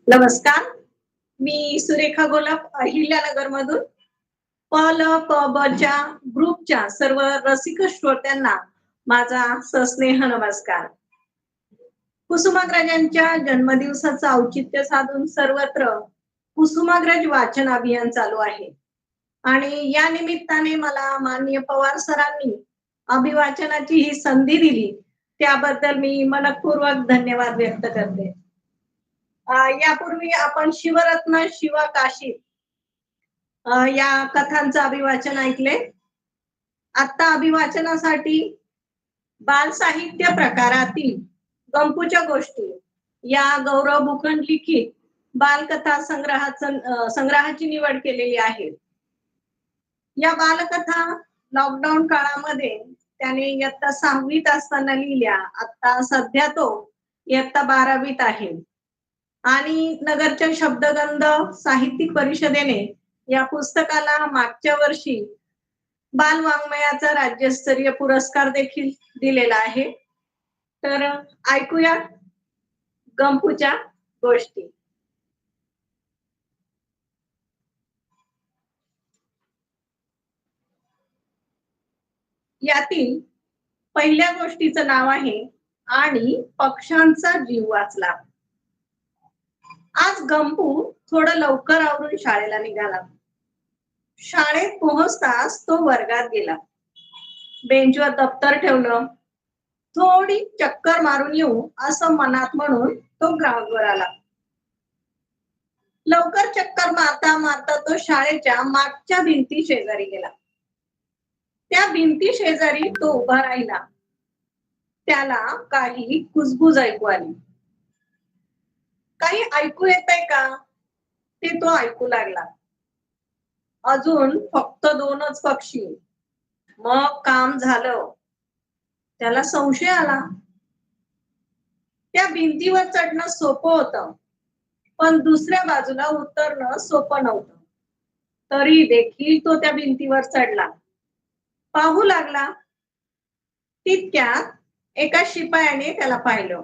नमस्कार. मी सुरेखा गोलप अहिल्यानगर मधून प ल प ब च्या ग्रुपच्या सर्व रसिक श्रोत्यांना माझा सस्नेह नमस्कार. कुसुमाग्रजांच्या जन्मदिवसाचं औचित्य साधून सर्वत्र कुसुमाग्रज वाचन अभियान चालू आहे आणि या निमित्ताने मला माननीय पवार सरांनी अभिवाचनाची ही संधी दिली त्याबद्दल मी मनपूर्वक धन्यवाद व्यक्त करते. यापूर्वी आपण शिवरत्न शिवा काशी या कथांचं अभिवाचन ऐकले. आता अभिवाचनासाठी बाल साहित्य प्रकारातील गंपूच्या गोष्टी या गौरव भूखंड लिखित बालकथा संग्रहाची निवड केलेली आहे. या बालकथा लॉकडाऊन काळामध्ये त्याने इयत्ता 6वीत असताना लिहिल्या. आता सध्या तो इयत्ता 12वीत आहे आणि नगरच्या शब्दगंध साहित्यिक परिषदेने या पुस्तकाला मागच्या वर्षी बाल वाङ्मयाचा राज्यस्तरीय पुरस्कार देखील दिलेला आहे. तर ऐकूया गंपूच्या गोष्टी. यातील पहिल्या गोष्टीचं नाव आहे आणि पक्ष्यांचा जीव वाचला. आज गंपू थोडं लवकर आवरून शाळेला निघाला. शाळेत पोहोचताच तो वर्गात गेला. बेंचवर दप्तर ठेवलं. थोडी चक्कर मारून येऊ असं मनात म्हणून तो ग्राउंडवर आला. लवकर चक्कर मारता मारता तो शाळेच्या मागच्या भिंती शेजारी गेला. त्या भिंती शेजारी तो उभा राहिला. त्याला काही कुजबुज ऐकू आली. काही ऐकू येतंय का ते तो ऐकू लागला. अजून फक्त 2च पक्षी. मग काम झालं. त्याला संशय आला. त्या भिंतीवर चढणं सोपं होतं पण दुसऱ्या बाजूला उतरणं सोपं नव्हतं. तरी देखील तो त्या भिंतीवर चढला. पाहू लागला. तितक्यात एका शिपायाने त्याला पाहिलं.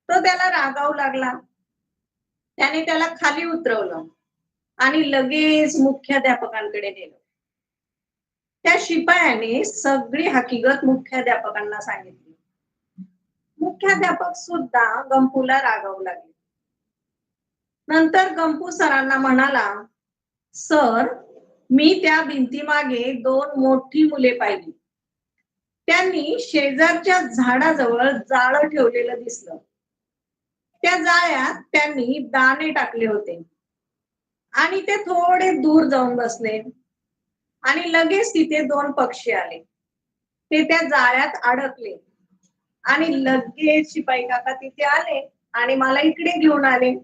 तो त्याला रागावू लागला. त्याने त्याला खाली उतरवलं आणि लगेच मुख्याध्यापकांकडे नेलं. त्या शिपायाने सगळी हकीकत मुख्याध्यापकांना सांगितली. मुख्याध्यापक सुद्धा गंपूला रागावू लागले. नंतर गंपू सरांना म्हणाला, सर, मी त्या भिंतीमागे 2 मोठी मुले पाहिली. त्यांनी शेजारच्या झाडाजवळ जाळं ठेवलेलं दिसलं. त्या जाळ्यात त्यांनी दाणे टाकले होते आणि ते थोडे दूर जाऊन बसले आणि लगेच तिथे 2 पक्षी आले. ते त्या जाळ्यात अडकले आणि लगेच शिपाई काका तिथे आले आणि मला इकडे घेऊन आले.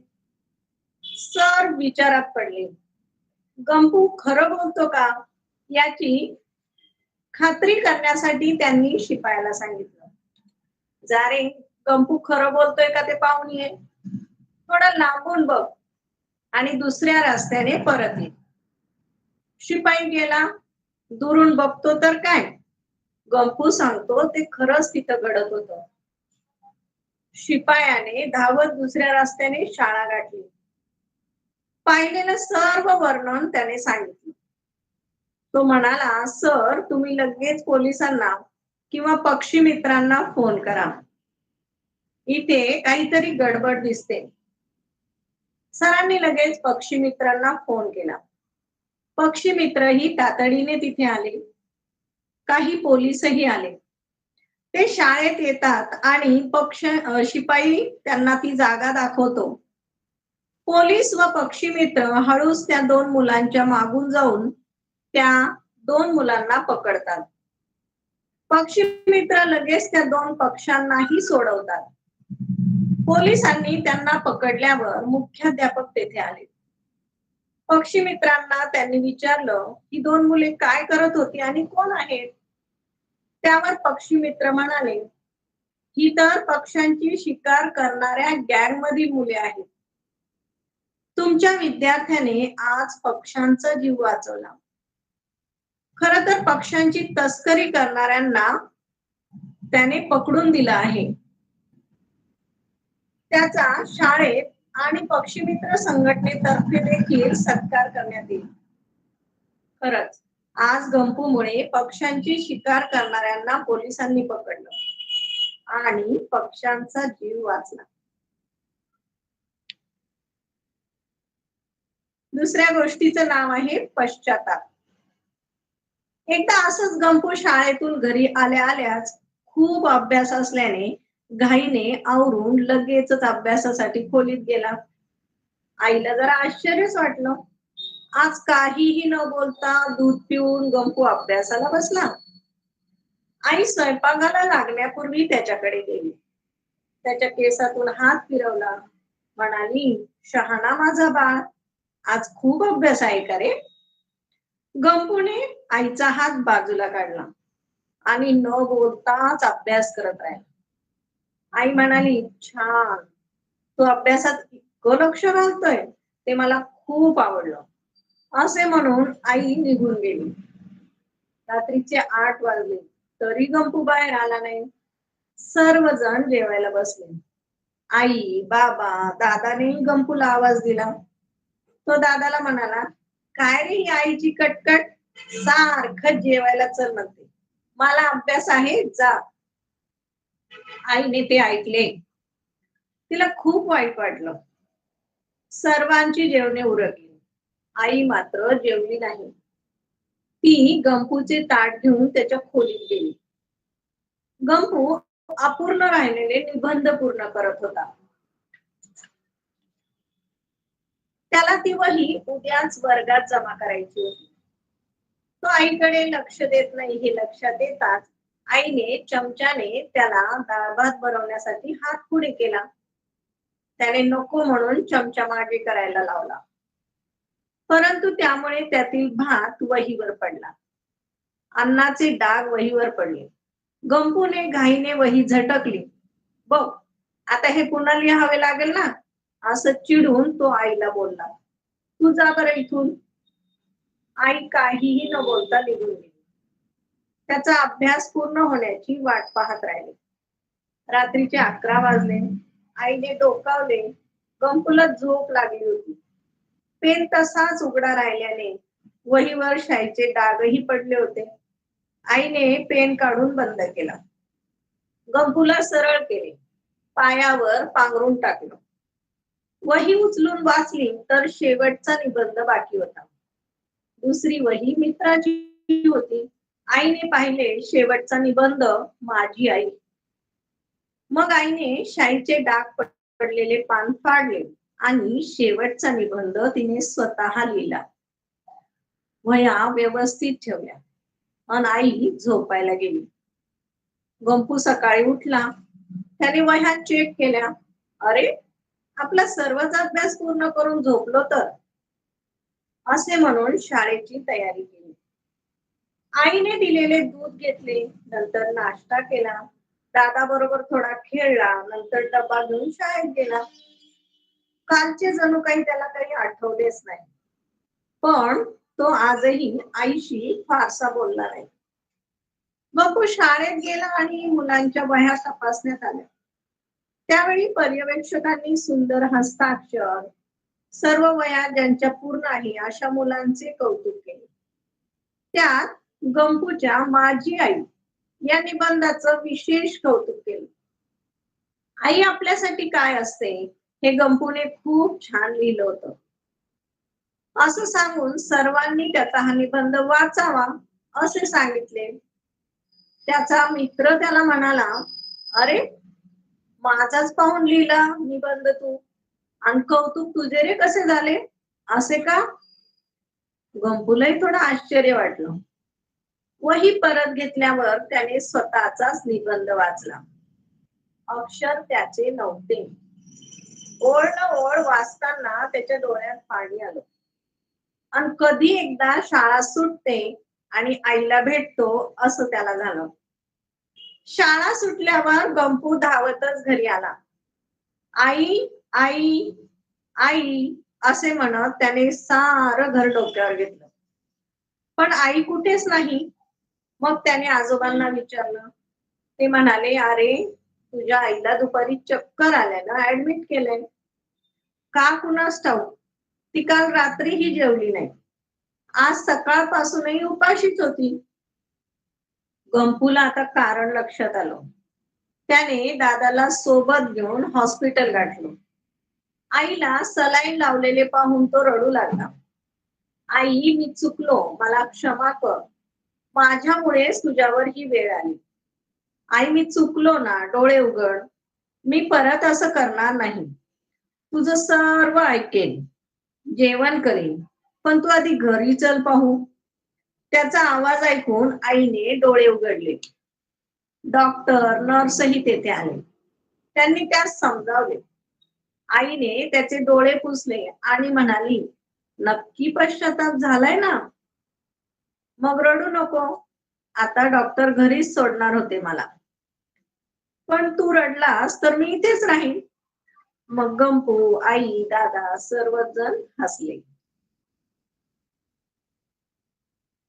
सर विचारात पडले. गंपू खरं बोलतो का याची खात्री करण्यासाठी त्यांनी शिपायाला सांगितलं, जा रे, गंपू खरं बोलतोय का ते पाहून ये. थोडं लांबून बघ आणि दुसऱ्या रस्त्याने परत ये. शिपाई गेला. दुरून बघतो तर काय, गंपू सांगतो ते खरंच तिथं घडत होतं. शिपायाने धावत दुसऱ्या रस्त्याने शाळा गाठली. पाहिलेलं सर्व वर्णन त्याने सांगितलं. तो म्हणाला, सर, तुम्ही लगेच पोलिसांना किंवा पक्षी मित्रांना फोन करा. इथे काहीतरी गडबड दिसते. सरांनी लगेच पक्षी मित्रांना फोन केला. पक्षी मित्रही तातडीने तिथे आले. काही पोलीसही आले. ते शाळेत येतात आणि शिपाई त्यांना ती जागा दाखवतो. पोलीस व पक्षी मित्र हळूच त्या 2 मुलांच्या मागून जाऊन त्या 2 मुलांना पकडतात. पक्षी मित्र लगेच त्या 2 पक्ष्यांनाही सोडवतात. पोलिसांनी त्यांना पकडल्यावर मुख्याध्यापक तेथे आले. पक्षी मित्रांना त्यांनी विचारलं ही 2 मुले काय करत होती आणि कोण आहेत. त्यावर पक्षी मित्र म्हणाले, ही तर पक्ष्यांची शिकार करणाऱ्या गँग मधील मुले आहेत. तुमच्या विद्यार्थ्याने आज पक्ष्यांचा जीव वाचवला. खरं तर पक्ष्यांची तस्करी करणाऱ्यांना त्याने पकडून दिला आहे. त्याचा शाळेत आणि पक्षीमित्र संघटनेतर्फे देखील सत्कार करण्यात येईल. खरंच आज गंपूमुळे पक्ष्यांची शिकार करणाऱ्यांना पोलिसांनी पकडलं आणि पक्ष्यांचा जीव वाचला. दुसऱ्या गोष्टीचं नाव आहे पश्चाताप. एकदा असंच गंपू शाळेतून घरी आल्या आल्याच खूप अभ्यास असल्याने घाईने आवरून लगेचच अभ्यासासाठी खोलीत गेला. आईला जरा आश्चर्यच वाटलं. आज काहीही न बोलता दूध पिऊन गंपू अभ्यासाला बसला. आई स्वयंपाकाला लागण्यापूर्वी त्याच्याकडे गेली. त्याच्या केसातून हात फिरवला. म्हणाली, शहाणा माझा बाळ, आज खूप अभ्यास आहे का रे? गंपूने आईचा हात बाजूला काढला आणि न बोलताच अभ्यास करत राहिला. आई म्हणाली, छान, तू अभ्यासात इतकं लक्ष घालतोय ते मला खूप आवडलं. असे म्हणून आई निघून गेली. रात्रीचे 8 वाजले तरी गंपू बाहेर आला नाही. सर्वजण जेवायला बसले. आई, बाबा, दादाने गंपूला आवाज दिला. तो दादाला म्हणाला, काय रे ही आईची कटकट, सारखं जेवायला चल म्हणते, मला अभ्यास आहे, जा. आईने ते ऐकले. तिला खूप वाईट वाटलं. सर्वांची जेवणे उरकली. आई मात्र जेवली नाही. ती गंपूचे ताट घेऊन त्याच्या खोलीत गेली. गंपू अपूर्ण राहिलेले निबंध पूर्ण करत होता. त्याला ती वही उद्याच वर्गात जमा करायची होती. तो आईकडे लक्ष देत नाही हे लक्षात येताच आईने चमच्याने त्याला डाळ भात बनवण्यासाठी हात पुढे केला. त्याने नको म्हणून चमचा मागे करायला लावला, परंतु त्यामुळे त्यातील भात वहीवर पडला. अन्नाचे डाग वहीवर पडले. गंपूने घाईने वही झटकली. बघ, आता हे पुन्हा लिहावे लागेल ना, असं चिडून तो आईला बोलला. तू जा बरं इथून. आई काहीही न बोलता निघून गेली. त्याचा अभ्यास पूर्ण होण्याची वाट पाहत राहिले. रात्रीचे 11 वाजले. आईने डोकावले. गंपूला झोप लागली होती. पेन तसाच उघडा राहिल्याने वहीवर शाईचे डागही पडले होते. आईने पेन काढून बंद केला. गंपूला सरळ केले. पायावर पांघरून टाकलं. वही उचलून वाचली तर शेवटचा निबंध बाकी होता. दुसरी वही मित्राची होती. आईने पाहिले शेवटचा निबंध, माझी आई. मग आईने शाईचे डाग पडलेले पान फाडले आणि शेवटचा निबंध तिने स्वतः लिहिला. वह्या व्यवस्थित ठेवल्या आणि आई झोपायला गेली. गंपू सकाळी उठला. त्याने वह्या चेक केल्या. अरे, आपला सर्वच अभ्यास पूर्ण करून झोपलो तर, असे म्हणून शाळेची तयारी केली. आईने दिलेले दूध घेतले, नंतर नाश्ता केला. दादा बरोबर थोडा खेळला, नंतर डबा घेऊन शाळेत गेला. कालचे जणू काही त्याला काही आठवलेच नाही. पण तो आजही आईशी फारसा बोलला नाही. गप्पू शाळेत गेला आणि मुलांच्या वह्या तपासण्यात आल्या. त्यावेळी पर्यवेक्षकांनी सुंदर हस्ताक्षर, सर्व वह्या ज्यांच्या पूर्ण आहे अशा मुलांचे कौतुक केले. त्यात गंपूच्या माझी आई या निबंधाचं विशेष कौतुक केले. आई आपल्यासाठी काय असते हे गंपूने खूप छान लिहिलं होतं. असं सांगून सर्वांनी त्याचा हा निबंध वाचावा असे सांगितले. त्याचा मित्र त्याला म्हणाला, अरे, माझाच पाहून लिहिला निबंध तू, आणि कौतुक तुझे रे कसे झाले, असे का? गंपूलाही थोडं आश्चर्य वाटलं. वही परत घेतल्यावर त्याने स्वतःचाच निबंध वाचला. अक्षर त्याचे नव्हते. ओळ न ओळ वाचताना त्याच्या डोळ्यात पाणी आलं. आणि कधी एकदा शाळा सुटते आणि आईला भेटतो असं त्याला झालं. शाळा सुटल्यावर गंपू धावतच घरी आला. आई, आई, आई असे म्हणत त्याने सारं घर डोक्यावर घेतलं. पण आई कुठेच नाही. मग त्याने आजोबांना विचारलं, ते म्हणाले, "अरे, तुझ्या आईला दुपारी चक्कर आल्यानं ऍडमिट केलंय. का कुणास ठाऊक? ती काल रात्रीही जेवली नाही. आज सकाळपासूनही उपाशीच होती." गंपूला आता कारण लक्षात आलं. त्याने दादाला सोबत घेऊन हॉस्पिटल गाठलं. आईला सलाईन लावलेले पाहून तो रडू लागला. "आई, मी चुकलो. मला क्षमा कर. माझ्यामुळेच तुझ्यावर ही वेळ आली. आई, मी चुकलो ना. डोळे उघड. मी परत असं करणार नाही. तुझं सर्व ऐकेन. जेवण करीन. पण तू आधी घरी चल पाहू." त्याचा आवाज ऐकून आईने डोळे उघडले. डॉक्टर, नर्सही तेथे आले. त्यांनी त्यास समजावले. आईने त्याचे डोळे पुसले आणि म्हणाली, "नक्की पश्चाताप झालाय ना? मग रडू नको. आता डॉक्टर घरीच सोडणार होते मला. पण तू रडलास तर मी इथेच राहीन." मग गंपू, आई, दादा सर्वच जण हसले.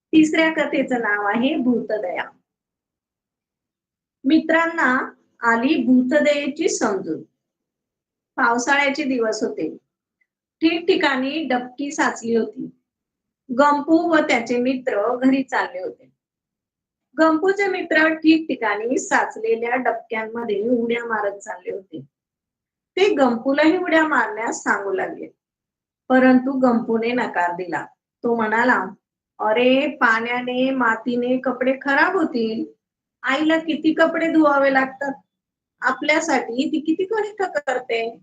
तिसऱ्या कथेचं नाव आहे भूतदया. मित्रांना आली भूतदयेची समजूत. पावसाळ्याचे दिवस होते. ठिकठिकाणी डबकी साचली होती. गंपू व त्याचे मित्र घरी चालले होते. गंपूचे मित्र ठिकठिकाणी साचलेल्या डबक्यांमध्ये उड्या मारत चालले होते. ते गंपूलाही उड्या मारण्यास सांगू लागले. परंतु गंपूने नकार दिला. तो म्हणाला, "अरे, पाण्याने, मातीने कपडे खराब होतील. आईला किती कपडे धुवावे लागतात. आपल्यासाठी ती किती कष्ट करते."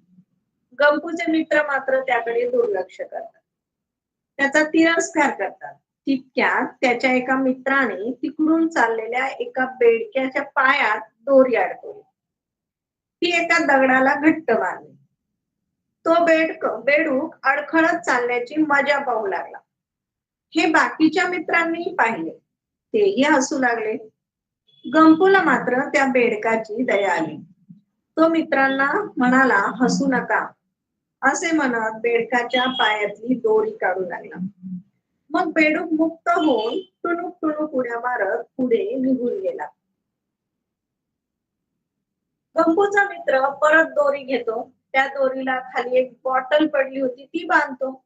गंपूचे मित्र मात्र त्याकडे दुर्लक्ष करतात. त्याचा तिरस्कार करतात. तितक्यात त्याच्या एका मित्राने तिकडून चाललेल्या एका बेडक्याच्या पायात दोरी अडकवली. ती एका दगडाला घट्ट मारली. तो बेडूक अडखळत चालण्याची मजा पाहू लागला. हे बाकीच्या मित्रांनी पाहिले. तेही हसू लागले. गंपूला मात्र त्या बेडकाची दया आली. तो मित्रांना म्हणाला, "हसू नका." असे म्हणत बेडकाच्या पायातली दोरी काढू लागला. मग बेडूक मुक्त होऊन टुणूक टुणूक उड्या मारत पुढे निघून गेला. गंपूचा मित्र परत दोरी घेतो. त्या दोरीला खाली एक बॉटल पडली होती ती बांधतो.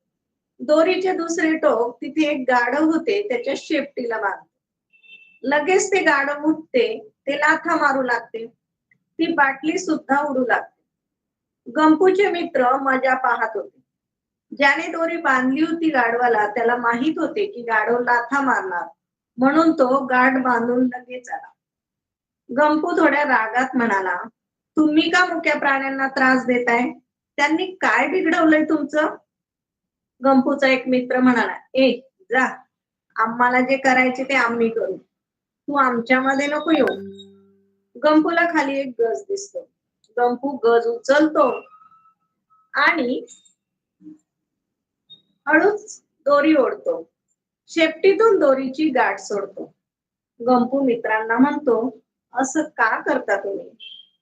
दोरीचे दुसरे टोक तिथे एक गाढव होते त्याच्या शेपटीला बांधतो. लगेच ते गाढव उठते. ते लाथा मारू लागते. ती बाटली सुद्धा उडू लागते. गंपूचे मित्र मजा पाहत होते. ज्याने दोरी बांधली होती गाढवाला त्याला माहित होते की गाढव लाथा मारणार, म्हणून तो गाठ बांधून लगेच आला. गंपू थोड्या रागात म्हणाला, "तुम्ही का मुक्या प्राण्यांना त्रास देताय? त्यांनी काय बिघडवलंय तुमचं?" गंपूचा एक मित्र म्हणाला, "ए, जा. आम्हाला जे करायचे ते आम्ही करू. तू आमच्यामध्ये नको येऊ." गंपूला खाली एक गज दिसतो. गंपू गज उचलतो आणि हळूच दोरी ओढतो. शेपटीतून दोरीची गाठ सोडतो. गंपू मित्रांना म्हणतो, "असं का करता तुम्ही?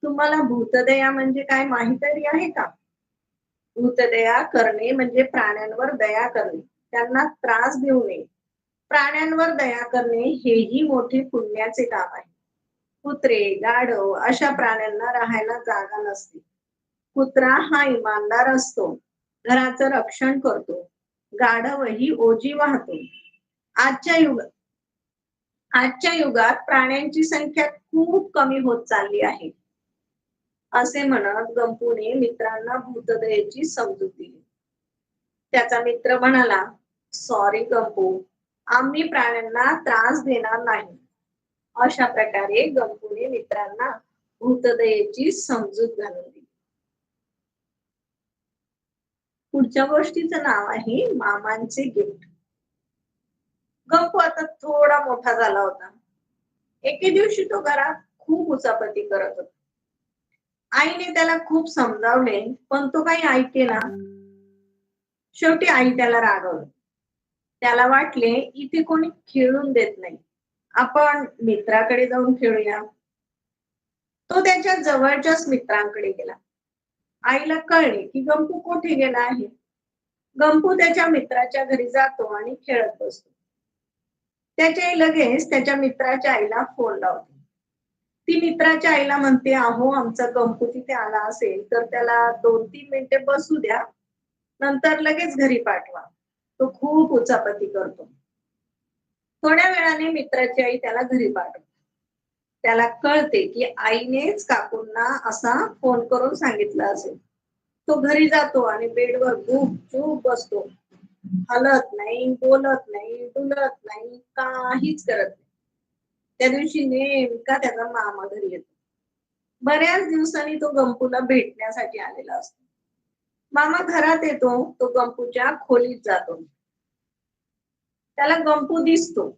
तुम्हाला भूतदया म्हणजे काय माहित तरी आहे का?" भूतदया करणे म्हणजे प्राण्यांवर दया करणे, त्यांना त्रास देऊ नये. प्राण्यांवर दया करणे हेही मोठे पुण्याचे काम आहे. कुत्रे, गाढव अशा प्राण्यांना राहायला जागा नसते. कुत्रा हा इमानदार असतो. घराचं रक्षण करतो. गाढवही ओजी वाहतो. आजच्या युगात आजच्या युगात प्राण्यांची संख्या खूप कमी होत चालली आहे. असे म्हणत गंपूने मित्रांना भूतदयेची समजूत दिली. त्याचा मित्र म्हणाला, "सॉरी गंपू, आम्ही प्राण्यांना त्रास देणार नाही." अशा प्रकारे गंपूने मित्रांना भूतदयेची समजूत घालून दिली. पुढच्या गोष्टीचं नाव आहे मामांचे गिफ्ट. गंपू आता थोडा मोठा झाला होता. एके दिवशी तो घरात खूप उचापती करत होता. आईने त्याला खूप समजावले, पण तो काही ऐकेना. शेवटी आई त्याला रागवली. त्याला वाटले इथे कोणी खेळून देत नाही. आपण मित्राकडे जाऊन खेळूया. तो त्याच्या जवळच्याच मित्रांकडे गेला. आईला कळले की गंपू कुठे गेला आहे. गंपू त्याच्या मित्राच्या घरी जातो आणि खेळत बसतो. त्याची आई लगेच त्याच्या मित्राच्या आईला फोन लावते. ती मित्राच्या आईला म्हणते, अहो आमचा गंपू तिथे आला असेल तर त्याला 2-3 मिनिटे बसू द्या, नंतर लगेच घरी पाठवा. तो खूप उचापती करतो. थोड्या वेळाने मित्राची आई त्याला घरी पाठवते. त्याला कळते की आईनेच काकूंना असा फोन करून सांगितलं असेल. तो घरी जातो आणि बेडवर गुपचूप बसतो. हलत नाही, बोलत नाही, डुलत नाही, काहीच करत नाही. त्या दिवशी नेमका त्याचा मामा घरी येतो. बऱ्याच दिवसांनी तो गंपूला भेटण्यासाठी आलेला असतो. मामा घरात येतो, तो गंपूच्या खोलीत जातो. त्याला गंपू दिसतो.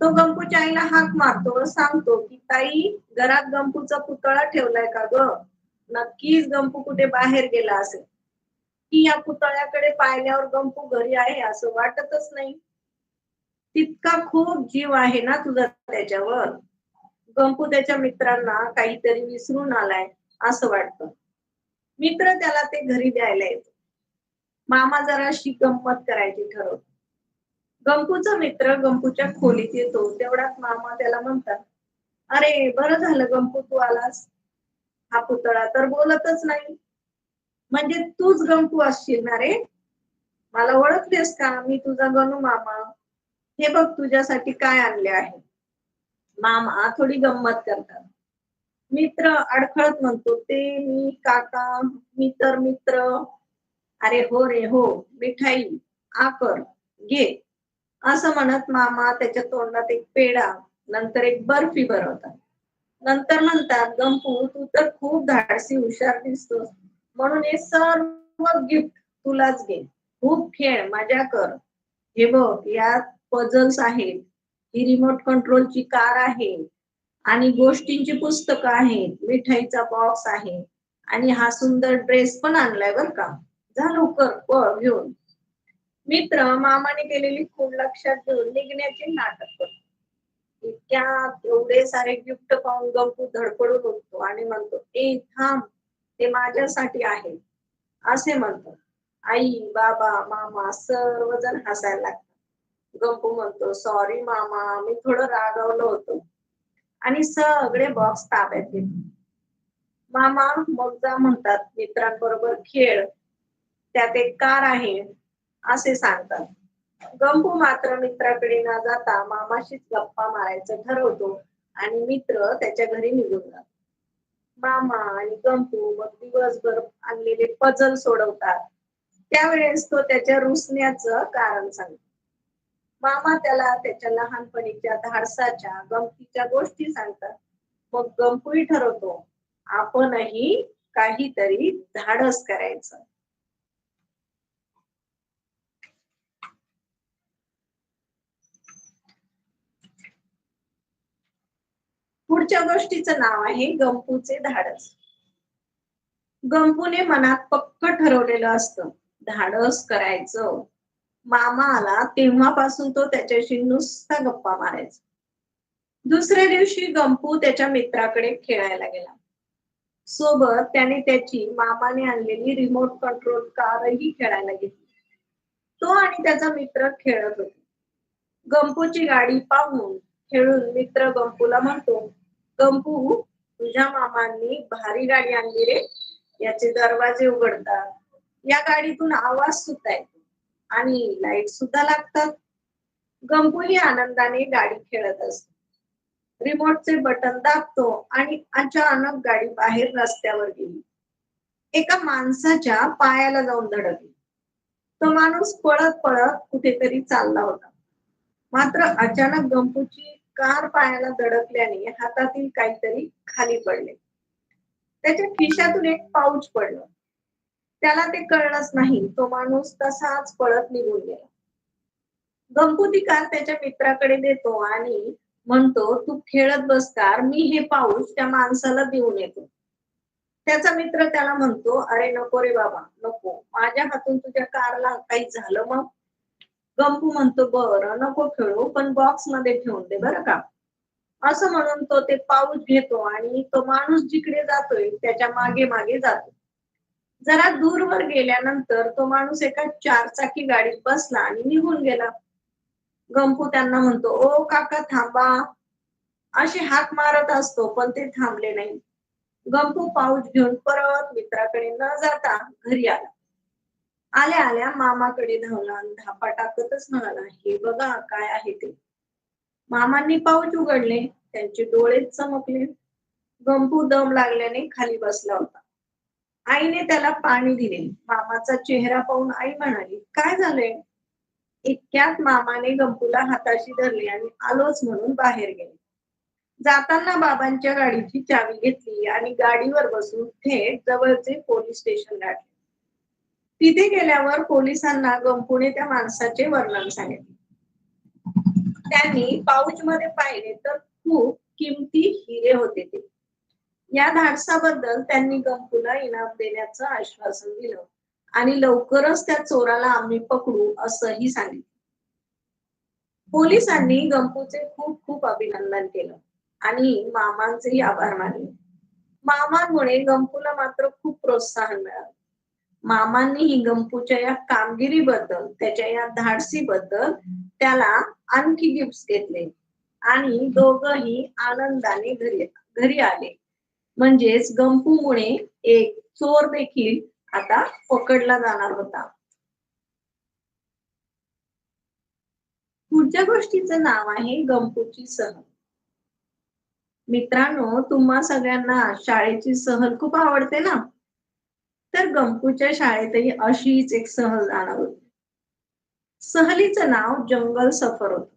तो गंपूच्या आईला हाक मारतो व सांगतो की ताई, घरात गंपूचा पुतळा ठेवलाय का ग? नक्कीच गंपू कुठे बाहेर गेला असेल. की या पुतळ्याकडे पाहिल्यावर गंपू घरी आहे असं वाटतच नाही. तितका खूप जीव आहे ना तुझा त्याच्यावर. गंपू त्याच्या मित्रांना काहीतरी विसरून आलाय असं वाटतं. मित्र त्याला ते घरी द्यायला येतो. मामा जराशी गंमत करायची ठरवतो. गंपूचा मित्र गंपूच्या खोलीत येतो तेवढ्यात मामा त्याला म्हणतात, अरे बरं झालं गंपू तू आलास. हा पुतळा तर बोलतच नाही. म्हणजे तूच गंपू असशील ना रे? मला ओळखतेस का? मी तुझा गणू मामा. हे बघ तुझ्यासाठी काय आणले आहे. मामा थोडी गंमत करतात. मित्र अडखळत म्हणतो, ते मी काका, मी तर मित्र. अरे हो रे हो, मिठाई, आकर, घे. असं म्हणत मामा त्याच्या तोंडात एक पेढा, नंतर एक बर्फी भरवतात. नंतर म्हणतात, गंपू तू तर खूप धाडसी हुशार दिसतोस. म्हणून हे सर्व गिफ्ट तुलाच घे. खूप खेळ, मजा कर. हे बघ, यात पझल्स आहेत. ही रिमोट कंट्रोलची कार आहे आणि गोष्टींची पुस्तकं आहेत. मिठाईचा बॉक्स आहे आणि हा सुंदर ड्रेस पण आणलाय बर का. जा लवकर पळ घेऊन. मित्र मामाने केलेली खूण लक्षात घेऊन निघण्याचे नाटक करतो. इतक्यात एवढे सारे गिफ्ट पाहून गंपू धडपडून उठतो आणि म्हणतो, ए थांब, ते माझ्यासाठी आहे असे म्हणतो. आई, बाबा, मामा सर्वजण हसायला लागतात. गंपू म्हणतो, सॉरी मामा, मी थोडं रागावलो होतो आणि सगळे बॉक्स ताब्यात घेतो. मामा मग जा म्हणतात, मित्रांबरोबर खेळ, त्यात एक कार आहे असे सांगतात. गंपू मात्र मित्राकडे न जाता मामाशीच गप्पा मारायचं ठरवतो आणि मित्र त्याच्या घरी निघून जातो. मामा आणि गंपू मग दिवसभर आणलेले पझल सोडवतात. त्यावेळेस तो त्याच्या रुसण्याचं कारण सांगतो. मामा त्याला त्याच्या लहानपणीच्या धाडसाच्या गमतीच्या गोष्टी सांगतात. मग गंपूही ठरवतो, आपणही काहीतरी धाडस करायचं. पुढच्या गोष्टीचं नाव आहे गंपूचे धाडस. गंपूने मनात पक्क ठरवलेलं असतं, धाडस करायचं. मामा आला तेव्हापासून तो त्याच्याशी नुसता गप्पा मारायचा. दुसऱ्या दिवशी गंपू त्याच्या मित्राकडे खेळायला गेला. सोबत त्याने त्याची मामाने आणलेली रिमोट कंट्रोल कारही खेळायला घेतली. तो आणि त्याचा मित्र खेळत होते. गंपूची गाडी पाहून खेळून मित्र गंपूला म्हणतो, गंपू तुझ्या मामांनी भारी गाडी आणली रे. याचे दरवाजे उघडतात, या गाडीतून आवाज सुद्धा येतो आणि लाईट सुद्धा लागतात. गंगोली आनंदाने गाडी खेळत असतो. रिमोटचे बटन दाबतो आणि अचानक गाडी बाहेर रस्त्यावर गेली. एका माणसाच्या पायाला जाऊन धडकली. तो माणूस पळत पळत कुठेतरी चालला होता. मात्र अचानक गंपूची कार पायाला धडकल्याने हातातील काहीतरी खाली पडले. त्याच्या खिशातून एक पाऊच पडलं. त्याला ते कळलंच नाही. तो माणूस तसाच पळत निघून गेला. गंपू ती कार त्याच्या मित्राकडे देतो आणि म्हणतो, तू खेळत बस कार, मी हे पाऊच त्या माणसाला देऊन येतो. त्याचा मित्र त्याला म्हणतो, अरे नको रे बाबा, नको, माझ्या हातून तुझ्या कारला काही झालं मग. गंपू म्हणतो, बरं नको खेळू, पण बॉक्स मध्ये ठेवून दे बरं का. असं म्हणून तो ते पाऊच घेतो आणि तो माणूस जिकडे जातोय त्याच्या मागे मागे जातो. जरा दूरवर गेल्यानंतर तो माणूस एका चारचाकी गाडीत बसला आणि निघून गेला. गंपू त्यांना म्हणतो, ओ काका थांबा. असे हाक मारत असतो पण ते थांबले नाही. गंपू पाऊच घेऊन परत मित्राकडे न जाता घरी आला. आल्या आल्या मामाकडे धावला आणि धापा टाकतच म्हणाला, हे बघा काय आहे ते. मामांनी पाऊच उघडले, त्यांचे डोळे चमकले. गंपू दम लागल्याने खाली बसला होता. आईने त्याला पाणी दिले. मामाचा चेहरा पाहून आई म्हणाली, काय झालंय? इतक्यात मामाने गंपूला हाताशी धरले आणि आलोच म्हणून बाहेर गेले. जाताना बाबांच्या गाडीची चावी घेतली आणि गाडीवर बसून थेट जवळचे पोलीस स्टेशन गाठले. तिथे गेल्यावर पोलिसांना गंपूने त्या माणसाचे वर्णन सांगितले. त्यांनी पाऊच मध्ये पाहिले तर खूप किमती हिरे होते ते. या धाडसाबद्दल त्यांनी गंपूला इनाम देण्याचं आश्वासन दिलं आणि लवकरच त्या चोराला आम्ही पकडू असंही सांगितलं. पोलिसांनी गंपूचे खूप खूप अभिनंदन केलं आणि मामांचेही आभार मानले. मामांमुळे गंपूला मात्र खूप प्रोत्साहन मिळालं. मामांनीही गंपूच्या या कामगिरीबद्दल, त्याच्या या धाडसीबद्दल त्याला आणखी गिफ्ट घेतले आणि दोघंही आनंदाने घरी घरी आले. म्हणजेच गंपूमुळे एक चोर देखील आता पकडला जाणार होता. पुढच्या गोष्टीचं नाव आहे गंपूची सहल. मित्रांनो, तुम्हा सगळ्यांना शाळेची सहल खूप आवडते ना? तर गंपूच्या शाळेतही अशीच एक सहल जाणार होती. सहलीचं नाव जंगल सफर होतं.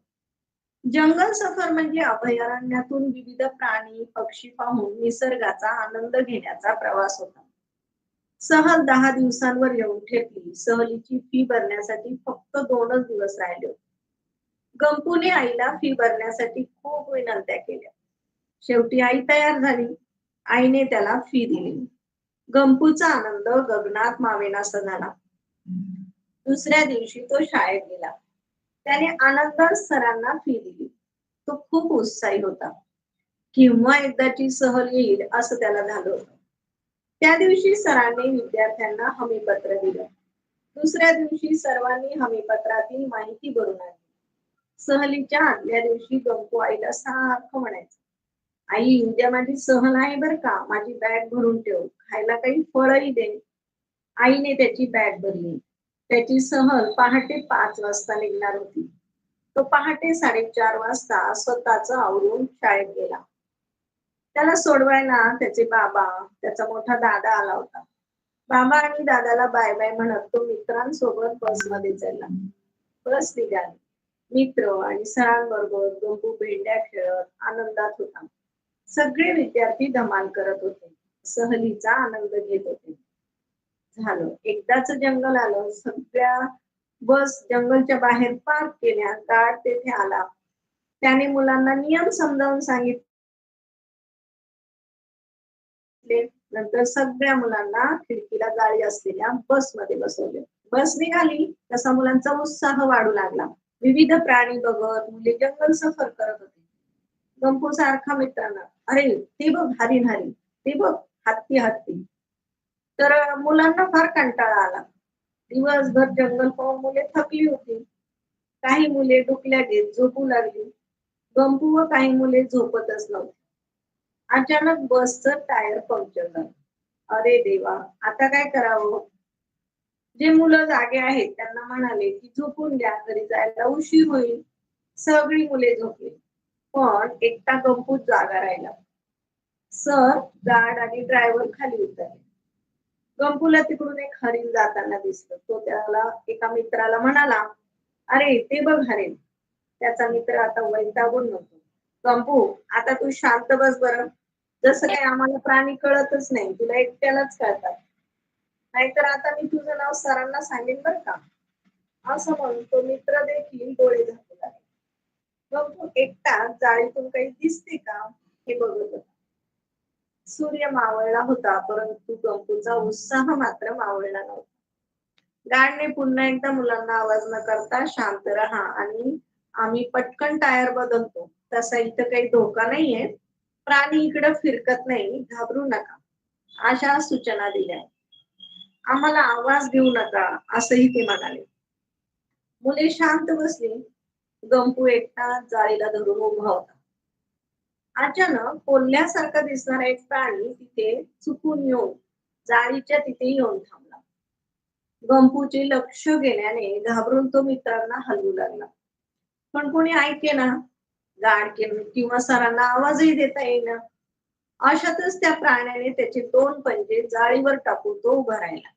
जंगल सफर म्हणजे अभयारण्यातून विविध प्राणी, पक्षी पाहून निसर्गाचा आनंद घेण्याचा प्रवास होता. सहल 10 दिवसांवर येऊन ठेपली. सहलीची फी भरण्यासाठी फक्त 2च दिवस राहिले होते. गंपूने आईला फी भरण्यासाठी खूप विनंत्या केल्या. शेवटी आई तयार झाली. आईने त्याला फी दिली. गंपूचा आनंद गगनात मावेनासा झाला. दुसऱ्या दिवशी तो शाळेत गेला. त्याने आनंदात सरांना फी दिली. तो खूप उत्साही होता. केव्हा एकदाची सहल येईल असं त्याला झालं होतं. त्या दिवशी सरांनी विद्यार्थ्यांना हमीपत्र दिलं. दुसऱ्या दिवशी सर्वांनी हमीपत्रातील माहिती भरून आणली. सहलीच्या आदल्या दिवशी गंपू आईला सारखं म्हणायचं, आई उद्या माझी सहल आहे बर का, माझी बॅग भरून ठेव, खायला काही फळही दे. आईने त्याची बॅग भरली. त्याची सहल पहाटे 5 वाजता निघणार होती. तो पहाटे 4:30 वाजता स्वतःच आवरून शाळेत गेला. त्याला सोडवायला त्याचे बाबा, त्याचा मोठा दादा आला होता. बाबा आणि दादाला बाय बाय म्हणत तो मित्रांसोबत बसमध्ये चढला. बस निघाली. मित्र आणि सरांबरोबर गंपू भेंड्या खेळत आनंदात होता. सगळे विद्यार्थी धमाल करत होते. सहलीचा आनंद घेत होते. झालं. एकदाच जंगल आलं. सगळ्या बस जंगलच्या बाहेर पार्क केल्या. गार्ड तेथे आला. त्याने मुलांना नियम समजावून सांगितले. नंतर सगळ्या मुलांना खिडकीला जाळी असलेल्या बसमध्ये बसवले. बस निघाली तसा मुलांचा उत्साह वाढू लागला. विविध प्राणी बघत मुले जंगल सफर करत होते. गंपू सारखा मित्रांना, अरे ते बघ हरीण हरीण, ते बघ हत्ती हत्ती. तर मुलांना फार कंटाळा आला. दिवसभर जंगल पाहून मुले थकली होती. काही मुले डुकल्या घेत झोपू लागली. गंपू व काही मुले झोपतच नव्हती. अचानक बसचं टायर पंक्चर झालं. अरे देवा, आता काय करावं? जे मुलं जागे आहेत त्यांना म्हणाले की झोपून घ्या, घरी जायला उशीर होईल. सगळी मुले झोपली. पण एकटा गंपूच जागा राहिला. सर, गार्ड आणि ड्रायव्हर खाली उतरले. गंपूला तिकडून एक हरीण जाताना दिसलं. तो त्याला एका मित्राला म्हणाला, अरे ते बघ हरीण. त्याचा मित्र आता वैतागून म्हणतो, गंपू आता तू शांत बस बरं. जसं काही आम्हाला प्राणी कळतच नाही, तुला एकट्यालाच कळतात. नाहीतर आता मी तुझं नाव सरांना सांगेन बरं का. असं म्हणून तो मित्र देखील डोळे झाकू लागला. गंपू एकटा जाळीतून काही दिसते का हे बघत होता. सूर्य मावळला होता, परंतु गंपूचा उत्साह मात्र मावळला नव्हता. गार्डने पुन्हा एकदा मुलांना आवाज न करता शांत राहा आणि आम्ही पटकन टायर बदलतो. तसा इथं काही धोका नाहीये. प्राणी इकडे फिरकत नाही, घाबरू नका. अशा सूचना दिल्या. आम्हाला आवाज देऊ नका, असंही ते म्हणाले. मुले शांत बसली. गंपू एकटा जाळीला धरून उभा होता. अचानक कोल्ह्यासारखा दिसणारा एक प्राणी तिथे चुकून येऊन जाळीच्या तिथे येऊन थांबला. गंपूचे लक्ष गेल्याने घाबरून तो मित्रांना हलवू लागला. पण कोणी ऐकेना. गाड किंवा सरांना आवाजही देता येईना. अशातच त्या प्राण्याने त्याचे दोन पंजे जाळीवर टाकून तो उभा राहिला.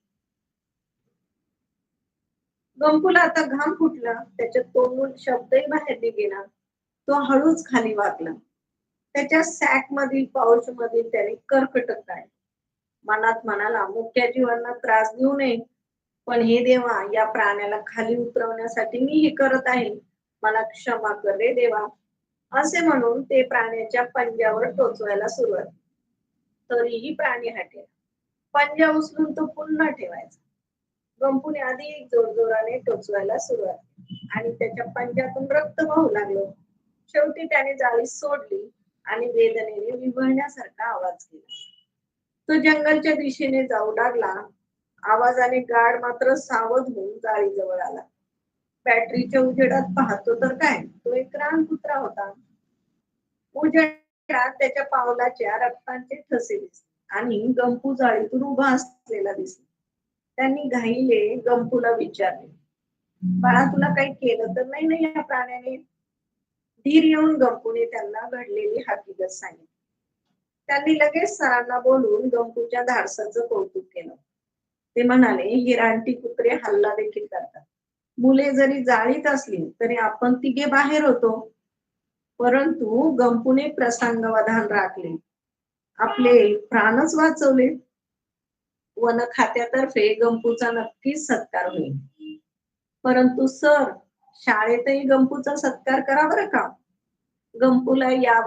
गंपूला आता घाम फुटला. त्याच्या तोंडून शब्दही बाहेर निघेना. तो हळूच खाली वाकला. त्याच्या सॅक मधील पाऊच मधील त्याने कर्कटक काढले. मनात म्हणाला, मुक्या जीवांना त्रास देऊ नये. पण हे देवा, या प्राण्याला खाली उतरवण्यासाठी मी हे करत आहे. मला क्षमा कर रे देवा. असे म्हणून ते प्राण्याच्या पंजावर टोचवायला सुरुवात. तरीही प्राणी हटेल. पंजा उचलून तो पुन्हा ठेवायचा. गंपूने अधिक जोरजोराने टोचवायला सुरुवात केली आणि त्याच्या पंजातून रक्त वाहू लागलं. शेवटी त्याने जाळी सोडली आणि वेदनेने विव्हळण्यासारखा आवाज केला. तो जंगलच्या दिशेने जाऊ लागला. आवाजाने गाढ मात्र सावध होऊन जाळीजवळ आला. बॅटरीच्या उजेडात पाहतो तर काय, तो एक रानकुत्रा होता. उजेडात त्याच्या पावलाच्या रक्ताचे ठसे दिसले आणि गंपू जाळीतून उभा असलेला दिसला. त्यांनी घाईले गंपूला विचारले, बाळा, तुला काही केलं तर नाही ना या प्राण्याने? धीर येऊन गंपूने त्यांना घडलेली हकीकत सांगितली. त्यांनी लगेच सरांना बोलून गंपूच्या धाडसाचं कौतुक केलं. ते म्हणाले, ही रानटी कुत्रे हल्ला देखील करतात. मुले जरी जाळीत असली तरी आपण तिघे बाहेर होतो. परंतु गंपूने प्रसंगावधान राखले. आपले प्राणच वाचवले. वन खात्यातर्फे गंपूचा नक्कीच सत्कार होईल. परंतु सर, शाळेतही गंपूचा सत्कार करा बरं का. गंपूला या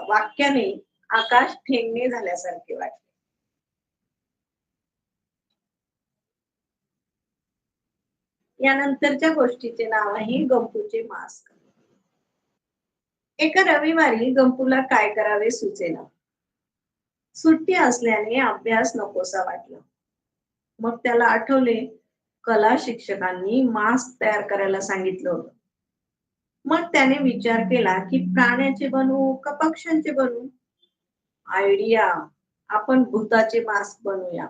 वाक्याने आकाश ठेंगणे झाल्यासारखे वाटले. यानंतरच्या गोष्टीचे नाव आहे गंपूचे मास्क. एका रविवारी गंपूला काय करावे सुचेना. सुट्टी असल्याने अभ्यास नकोसा वाटला. मग त्याला आठवले, कला शिक्षकांनी मास्क तयार करायला सांगितलं होतं. मग त्याने विचार केला की प्राण्याचे बनवू का पक्ष्यांचे बनवू. आयडिया, आपण भूताचे मास्क बनवूया.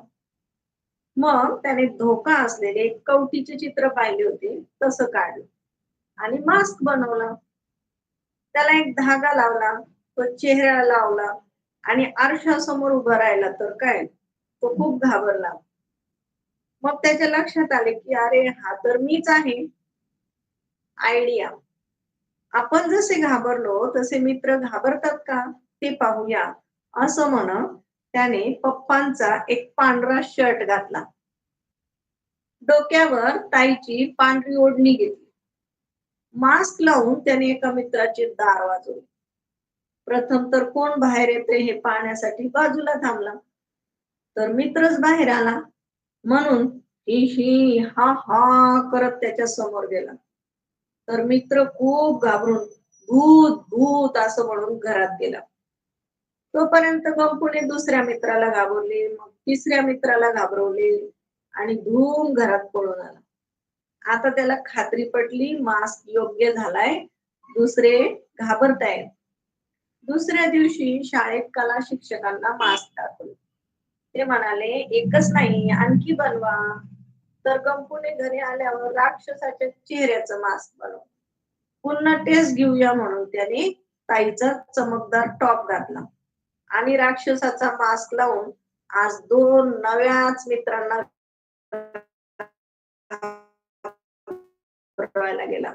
मग त्याने धोका असलेले एक कवटीचे चित्र पाहिले होते, तसं काढलं आणि मास्क बनवला. त्याला एक धागा लावला, तो चेहऱ्याला लावला आणि आरशासमोर उभा राहिला तर काय, तो खूप घाबरला. मग त्याच्या लक्षात आले की अरे, हा तर मीच आहे. आयडिया, आपण जसे घाबरलो तसे मित्र घाबरतात का ते पाहूया. असं म्हणत त्याने पप्पांचा एक पांढरा शर्ट घातला. डोक्यावर ताईची पांढरी ओढणी घेतली. मास्क लावून त्याने एका मित्राचे दार वाजवले. प्रथम तर कोण बाहेर येते हे पाहण्यासाठी बाजूला थांबला. तर मित्रच बाहेर आला. म्हणून ही ही हा हा करत त्याच्या समोर गेला. तर मित्र खूप घाबरून भूत भूत असं म्हणून घरात गेला. तोपर्यंत गंपूने दुसऱ्या मित्राला घाबरले, मग तिसऱ्या मित्राला घाबरवले आणि धूम घरात पळून आला. आता त्याला खात्री पटली, मास्क योग्य झालाय, दुसरे घाबरतायत. दुसऱ्या दिवशी शाळेत कला शिक्षकांना मास्क दाखवले. ते म्हणाले, एकच नाही, आणखी बनवा. तर गंपूने घरी आल्यावर राक्षसाच्या चेहऱ्याचं मास्क बनवलं. पुन्हा टेस्ट घेऊया म्हणून त्याने ताईचा चमकदार टॉप घातला आणि राक्षसाचा मास्क लावून आज दोन नव्याच मित्रांना घाबरवायला गेला.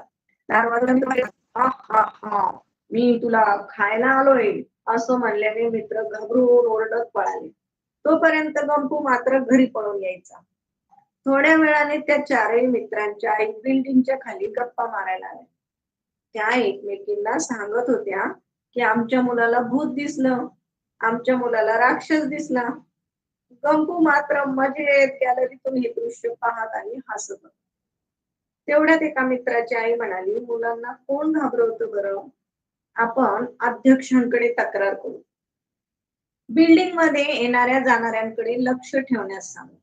दार वाजल्यानंतर, हा हा हा, मी तुला खायला आलोय, असं म्हणल्याने मित्र घाबरून ओरडत पळाले. तोपर्यंत गंपू मात्र घरी पळून यायचा. थोड्या वेळाने त्या चारही मित्रांच्या एक बिल्डिंगच्या खाली गप्पा मारायला आल्या. त्या एकमेकींना सांगत होत्या की आमच्या मुलाला भूत दिसलं, आमच्या मुलाला राक्षस दिसला. गंपू मात्र मजेत गॅलरीतून हे दृश्य पाहत आणि हसत होता. तेवढ्यात एका मित्राची आई म्हणाली, मुलांना कोण घाबरवतं बरं, आपण अध्यक्षांकडे तक्रार करू. बिल्डिंग मध्ये येणाऱ्या जाणाऱ्यांकडे लक्ष ठेवण्यास सांगू.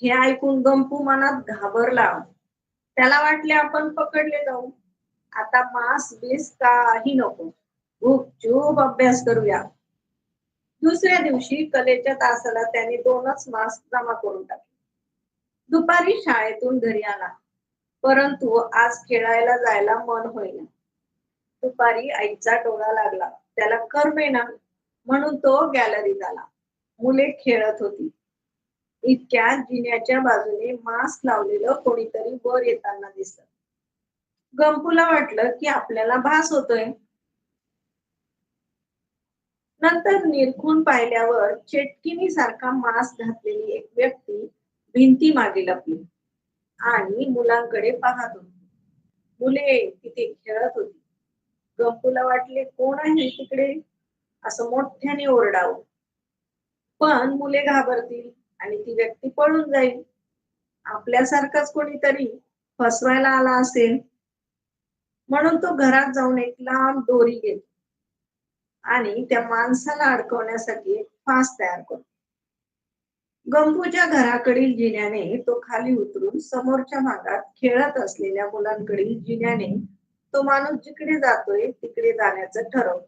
हे ऐकून गंपू मनात घाबरला. त्याला वाटले आपण पकडले जाऊ. आता मांस बीस काही नको, गुपचूप अभ्यास करूया. दुसऱ्या दिवशी कलेच्या तासाला त्याने 2च मास्क जमा करून टाकले. दुपारी शाळेतून घरी आला, परंतु आज खेळायला जायला मन होईना. दुपारी आईचा डोळा लागला, त्याला करमेना, म्हणून तो गॅलरीत आला. मुले खेळत होती. इतक्यात जिन्याच्या बाजूने मास्क लावलेलं कोणीतरी वर येताना दिसलं. गंपूला वाटलं की आपल्याला भास होतोय. नंतर निरखून पाहिल्यावर चेटकिनी सारखा मास्क घातलेली एक व्यक्ती भिंती मागे लपली आणि मुलांकडे पाहत होती. मुले तिथे खेळत होती. गंपूला वाटले कोण आहे तिकडे, असं मोठ्याने ओरडावं. पण मुले घाबरतील आणि ती व्यक्ती पळून जाईल. आपल्यासारखाच कोणीतरी फसवायला आला असेल. म्हणून तो घरात जाऊन एक लांब दोरी घेतो आणि त्या माणसाला अडकवण्यासाठी एक फास तयार करतो. गंपूच्या घराकडील जिन्याने तो खाली उतरून समोरच्या भागात खेळत असलेल्या मुलांकडील जिन्याने तो माणूस जिकडे जातोय तिकडे जाण्याचं ठरवतो.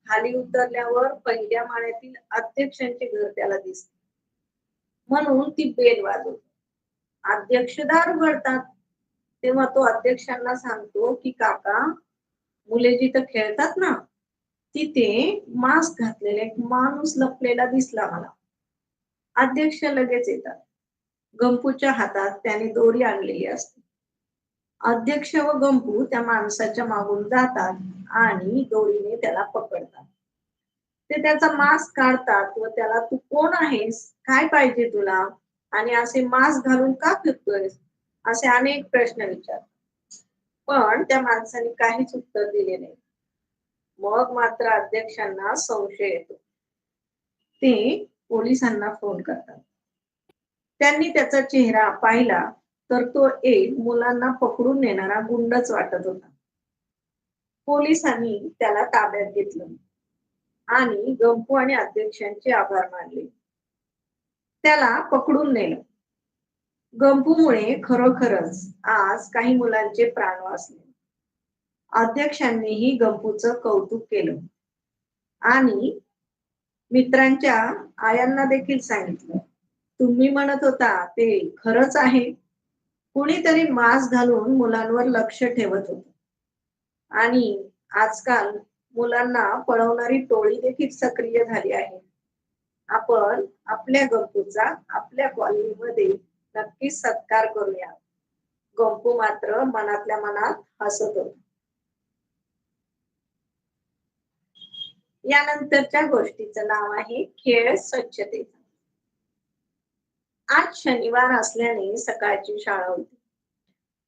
खाली उतरल्यावर पहिल्या माळ्यातील अध्यक्षांचे घर त्याला दिसते, म्हणून ती बेल वाजवतो. अध्यक्ष दार उघडतात. तेव्हा तो अध्यक्षांना सांगतो की काका, मुले जिथं खेळतात ना, तिथे मास्क घातलेला एक माणूस लपलेला दिसला मला. अध्यक्ष लगेच येतात. गंपूच्या हातात त्याने दोरी आणलेली असते. अध्यक्ष व गंपू त्या माणसाच्या मागून जातात आणि दोरीने त्याला पकडतात. ते त्याचा मास्क काढतात व त्याला तू कोण आहेस, काय पाहिजे तुला, आणि असे मास्क घालून का फिरतोयस, असे अनेक प्रश्न विचारतात. पण त्या माणसाने काहीच उत्तर दिले नाही. मग मात्र अध्यक्षांना संशय येतो. ते पोलिसांना फोन करतात. त्यांनी त्याचा चेहरा पाहिला तर तो एक मुलांना पकडून नेणारा गुंडच वाटत होता. पोलिसांनी त्याला ताब्यात घेतलं आणि गंपू आणि अध्यक्षांचे आभार मानले. त्याला पकडून नेलं. गंपूमुळे खरोखरच आज काही मुलांचे प्राण वाचले. अध्यक्षांनीही गंपूचं कौतुक केलं आणि मित्रांच्या आयांना देखील सांगितलं, तुम्ही म्हणत होता ते खरंच आहे. कुणीतरी मास्क घालून मुलांवर लक्ष ठेवत होत आणि आजकाल मुलांना पळवणारी टोळी देखील सक्रिय झाली आहे. आपण आपल्या गंपूचा आपल्या कॉलनीमध्ये नक्कीच सत्कार करूया. गंपू मात्र मनातल्या मनात हसत होता. यानंतरच्या गोष्टीचं नाव आहे खेळ स्वच्छतेचा. आज शनिवार असल्याने सकाळची शाळा होती,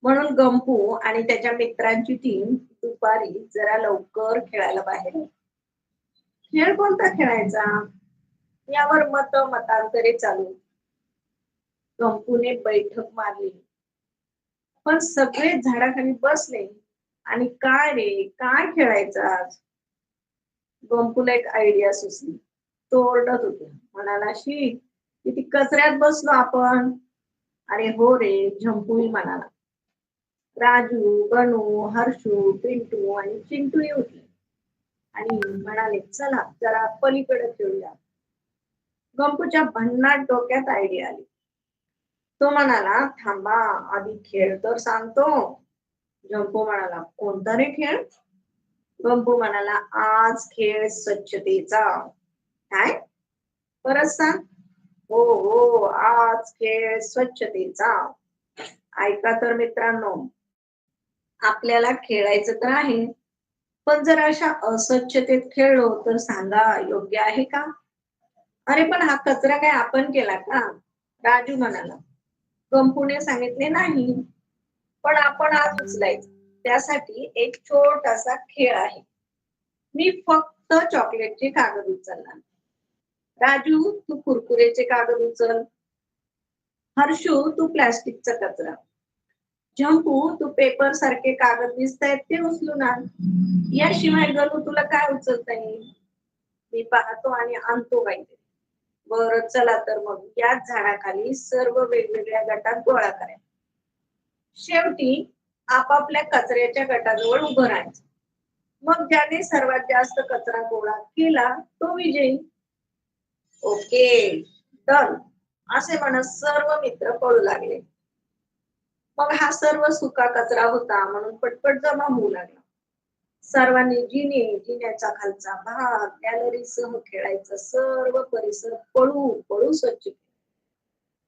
म्हणून गंपू आणि त्याच्या मित्रांची टीम दुपारी जरा लवकर खेळायला बाहेर आली. खेळ कोणता खेळायचा यावर मतांतरे चालू. गंपूने बैठक मारली, पण सगळे झाडाखाली बसले आणि काय रे, काय खेळायचं आज. गंपूला एक आयडिया सुचली. तो ओरडत होता, म्हणाला, शी किती कचऱ्यात बसलो आपण. अरे हो रे, झंपूही म्हणाला. राजू, गणू, हर्षू, पिंटू आणि चिंटूही उठले आणि म्हणाले, चला जरा पलीकडे खेळूया. गंपूच्या भन्नाट डोक्यात आयडिया आली. तो म्हणाला, थांबा आधी खेळ तर सांगतो. गंपू म्हणाला, कोणता रे खेळ. गंपू म्हणाला, आज खेळ स्वच्छतेचा. काय, परत सांग. हो हो, आज खेळ स्वच्छतेचा. ऐका तर मित्रांनो, आपल्याला खेळायचं तर आहे, पण जर अशा अस्वच्छतेत खेळलो तर सांगा योग्य आहे का. अरे पण हा कचरा काय आपण केला का, राजू म्हणाला. गंपूने सांगितले, नाही, पण आपण आज उचलायचं. त्यासाठी एक छोटासा खेळ आहे. मी फक्त चॉकलेटचे कागद उचलणार. राजू, तू कुरकुरेचे कागद उचल. हर्षू, तू प्लास्टिकचा कचरा. झंपू, तू पेपर सारखे कागद दिसतायत ते उचलून आण. याशिवाय गणू, तुला काय उचलता येईल. मी पाहतो आणि आणतो काहीतरी. बरं चला तर मग याच झाडाखाली सर्व वेगवेगळ्या गटात गोळा करायचा. शेवटी आपापल्या कचऱ्याच्या गटाजवळ उभं राहायचं. मग ज्याने सर्वात जास्त कचरा गोळा केला तो विजयी. ओके, डन, असे म्हणत सर्व मित्र पळू लागले. मग हा सर्व सुका कचरा होता म्हणून पटपट जमा होऊ लागला. सर्वांनी जिने, जिन्याचा खालचा भाग, गॅलरी सह खेळायचा सर्व परिसर पळू पळू स्वच्छ केला.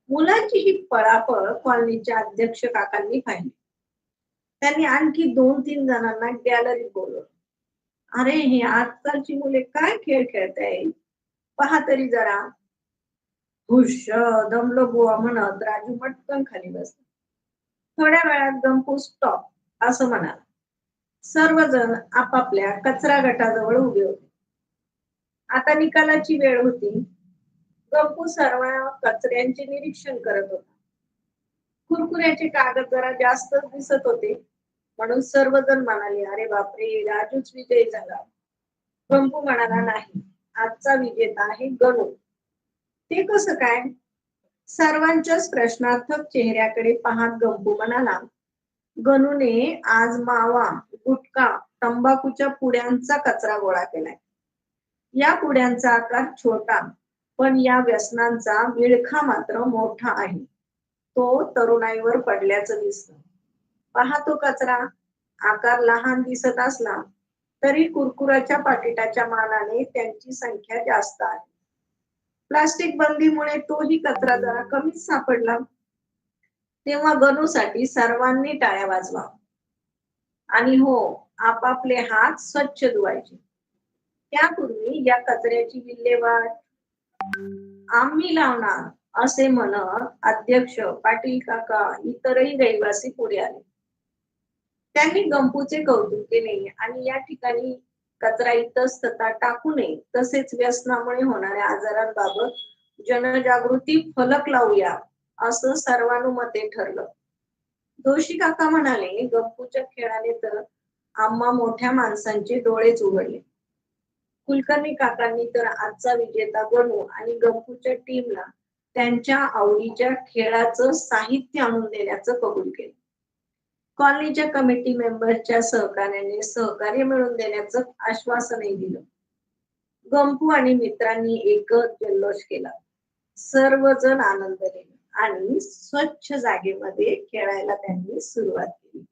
मुलांची ही पळापळ कॉलनीच्या अध्यक्ष काकांनी पाहिली. त्यांनी आणखी 2-3 जणांना गॅलरीत बोलवलं. अरे, हे आजकालची मुले काय खेळ खेळतायत, पहा तरी जरा. हुश, दमलो बुवा म्हणत राजू मटकन खाली बसला. थोड्या वेळात गंपू स्टॉप असं म्हणाला. सर्वजण आपापल्या कचरा गटाजवळ उभे होते. आता निकालाची वेळ होती. गंपू सर्व कचऱ्यांचे निरीक्षण करत होता. कुरकुऱ्याचे कागद जरा जास्तच दिसत होते म्हणून सर्वजण म्हणाले, अरे बापरे, राजूच विजयी झाला. गंपू म्हणाला, नाही, आजचा विजेता आहे गणू. ते कसं काय? सर्वांच्याच प्रश्नार्थक चेहऱ्याकडे पाहत गंपू म्हणाला, गणूने आज मावा, गुटखा, तंबाखूच्या पुड्यांचा कचरा गोळा केलाय. या पुड्यांचा आकार छोटा, पण या व्यसनांचा विळखा मात्र मोठा आहे. तो तरुणाईवर पडल्याचं दिसतं. पहा तो कचरा, आकार लहान दिसत असला तरी कुरकुराच्या पाकिटाच्या मानाने त्यांची संख्या जास्त आहे. प्लास्टिक बंदीमुळे तोही कचरा जरा कमीच सापडला. तेव्हा गणूसाठी सर्वांनी टाळ्या वाजवा. आणि हो, आपापले हात स्वच्छ धुवायचे. त्यापूर्वी या कचऱ्याची विल्हेवाट आम्ही लावणार असे म्हणत अध्यक्ष, पाटील काका, इतरही रहिवासी पुढे आले. त्यांनी गंपूचे कौतुक केले आणि या ठिकाणी कचरा इतस्ततः टाकू नये, तसेच व्यसनामुळे होणाऱ्या आजारांबाबत जनजागृती फलक लावूया असं सर्वानुमते ठरलं. जोशी काका म्हणाले, गंपूच्या खेळाने तर आम्हा मोठ्या माणसांचे डोळेच उघडले. कुलकर्णी काकांनी तर आजचा विजेता गणू आणि गंपूच्या टीमला त्यांच्या आवडीच्या खेळाचं साहित्य आणून देण्याचं कबूल केलं. कॉलनीच्या कमिटी मेंबरच्या सहकार्याने सहकार्य मिळवून देण्याचं आश्वासनही दिलं. गंपू आणि मित्रांनी एकच जल्लोष केला. सर्वजण आनंदले आणि स्वच्छ जागेमध्ये खेळायला त्यांनी सुरुवात केली.